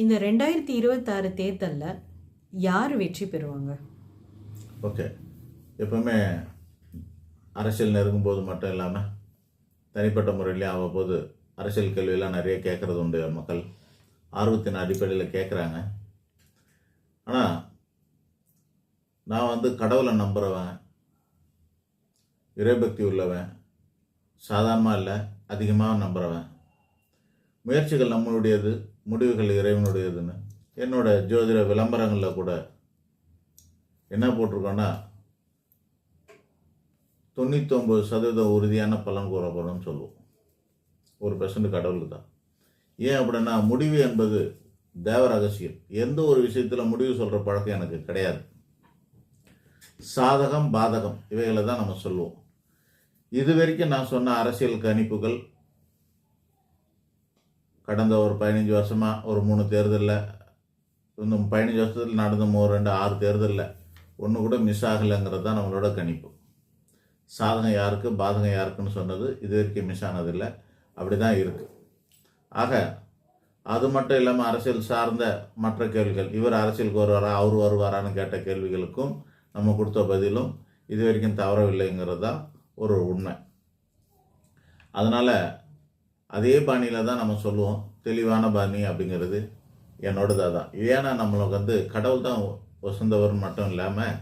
இந்த 2026 தேர்தல்ல யார் வெற்றி பெறுவாங்க? ஓகே. எப்பவுமே அரசியல் நெருங்கும்போது மட்டும் இல்லாமல் தனிப்பட்ட முறையிலே அவ்வப்போது அரசியல் கேள்வியெல்லாம் நிறைய கேட்குறது உண்டு. மக்கள் ஆர்வத்தின் அடிப்படையில் கேட்குறாங்க. ஆனால் நான் கடவுளை நம்புகிறவன், இறைபக்தி உள்ளவன், சாதாரணமாக இல்லை அதிகமாக நம்புகிறவன். முயற்சிகள் நம்மளுடையது, முடிவுகள் இறைவனுடையதுன்னு என்னோட ஜோதிட விளம்பரங்களில் கூட என்ன போட்டிருக்கோன்னா 99% உறுதியான பலன் கூறப்படும்னு சொல்லுவோம். 1% கடவுள் தான். ஏன் அப்படின்னா, முடிவு என்பது தேவ ரகசியம். எந்த ஒரு விஷயத்தில் முடிவு சொல்கிற பழக்கம் எனக்கு கிடையாது. சாதகம் பாதகம் இவைகளை தான் நம்ம சொல்லுவோம். இது வரைக்கும் நான் சொன்ன அரசியல் கணிப்புகள் கடந்த ஒரு 15 வருஷமாக ஒரு 3 தேர்தலில், இன்னும் 15 வருஷத்தில் நடந்த 6 தேர்தலில் ஒன்று கூட மிஸ் ஆகலைங்கிறது தான் நம்மளோட கணிப்பு. சாதகம் யாருக்கு பாதகம் யாருக்குன்னு சொன்னது இது வரைக்கும் மிஸ் ஆனதில்லை. அப்படி தான் இருக்குது. ஆக அது மட்டும் இல்லாமல் அரசியல் சார்ந்த மற்ற கேள்விகள், இவர் அரசியலுக்கு வருவாரா அவர் வருவாரான்னு கேட்ட கேள்விகளுக்கும் நம்ம கொடுத்த பதிலும் இது வரைக்கும் தவறவில்லைங்கிறது தான் ஒரு உண்மை. அதனால் அதே பாணியில் தான் நம்ம சொல்லுவோம். தெளிவான பாணி அப்படிங்கிறது என்னோடதாக தான். ஏன்னா நம்மளுக்கு கடவுள் தான் வசந்தவர் மட்டும் இல்லாமல்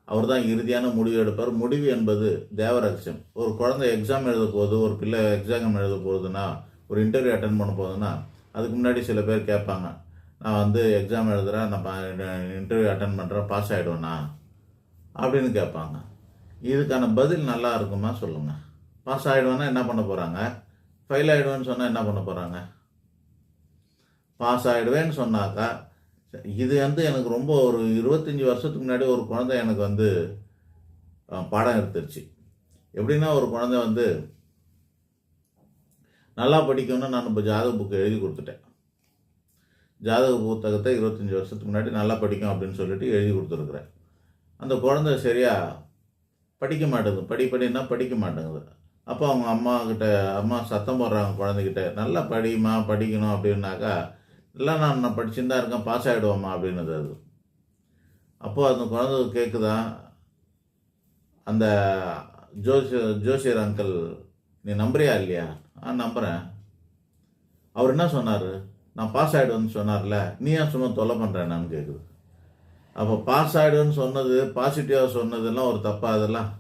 அவர் தான் இறுதியான முடிவு எடுப்பார். முடிவு என்பது தேவரகசியம். ஒரு குழந்தை எக்ஸாம் எழுத போகுது, ஒரு பிள்ளை எக்ஸாம் எழுத போகுதுன்னா, ஒரு இன்டர்வியூ அட்டன் பண்ண போகுதுன்னா, அதுக்கு முன்னாடி சில பேர் கேட்பாங்க, நான் எக்ஸாம் எழுதுகிறேன், நான் இன்டர்வியூ அட்டன் பண்ணுறேன், பாஸ் ஆகிடுவேண்ணா அப்படின்னு கேட்பாங்க. இதுக்கான பதில் நல்லா இருக்குமா சொல்லுங்கள். பாஸ் ஆகிடுவேன்னா என்ன பண்ண போகிறாங்க? ஃபெயில் ஆகிடுவேன்னு சொன்னால் என்ன பண்ண போகிறாங்க? பாஸ் ஆகிடுவேன்னு சொன்னாக்கா, இது எனக்கு ரொம்ப ஒரு 25 வருஷத்துக்கு முன்னாடி ஒரு குழந்தை எனக்கு பாடம் எடுத்துருச்சு. எப்படின்னா, ஒரு குழந்தை நல்லா படிக்கணும்னு நான் இப்போ ஜாதக புக்கு எழுதி கொடுத்துட்டேன். ஜாதக புத்தகத்தை 25 வருஷத்துக்கு முன்னாடி நல்லா படிக்கும் அப்படின்னு சொல்லிட்டு எழுதி கொடுத்துருக்குறேன். அந்த குழந்தை சரியாக படிக்க மாட்டேங்குது. படின்னா படிக்க மாட்டேங்குது. அப்போ அவங்க அம்மா சத்தம் போடுறாங்க குழந்தைகிட்ட, நல்லா படிமா படிக்கணும் அப்படின்னாக்கா, இல்லை நான் படிச்சுன்னு தான் இருக்கேன், பாஸ் ஆகிடுவோம்மா அப்படின்னது அது. அப்போது அந்த குழந்தை கேட்குதா, அந்த ஜோசியர் அங்கிள் நீ நம்புறியா இல்லையா? நம்புகிறேன். அவர் என்ன சொன்னார்? நான் பாஸ் ஆகிடுவேன்னு சொன்னார்ல, நீ ஏன் சும்மா தொல்லை பண்ணுறேன்னு கேட்குது. அப்போ பாஸ் ஆகிடுவேன்னு சொன்னது, பாசிட்டிவாக சொன்னதெல்லாம் ஒரு தப்பா? அதெல்லாம்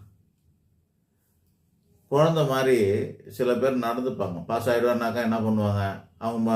குழந்தை மாதிரி சில பேர் நடந்துப்பாங்க. பாஸ் ஆகிடுவான்னாக்கா என்ன பண்ணுவாங்க? அவங்க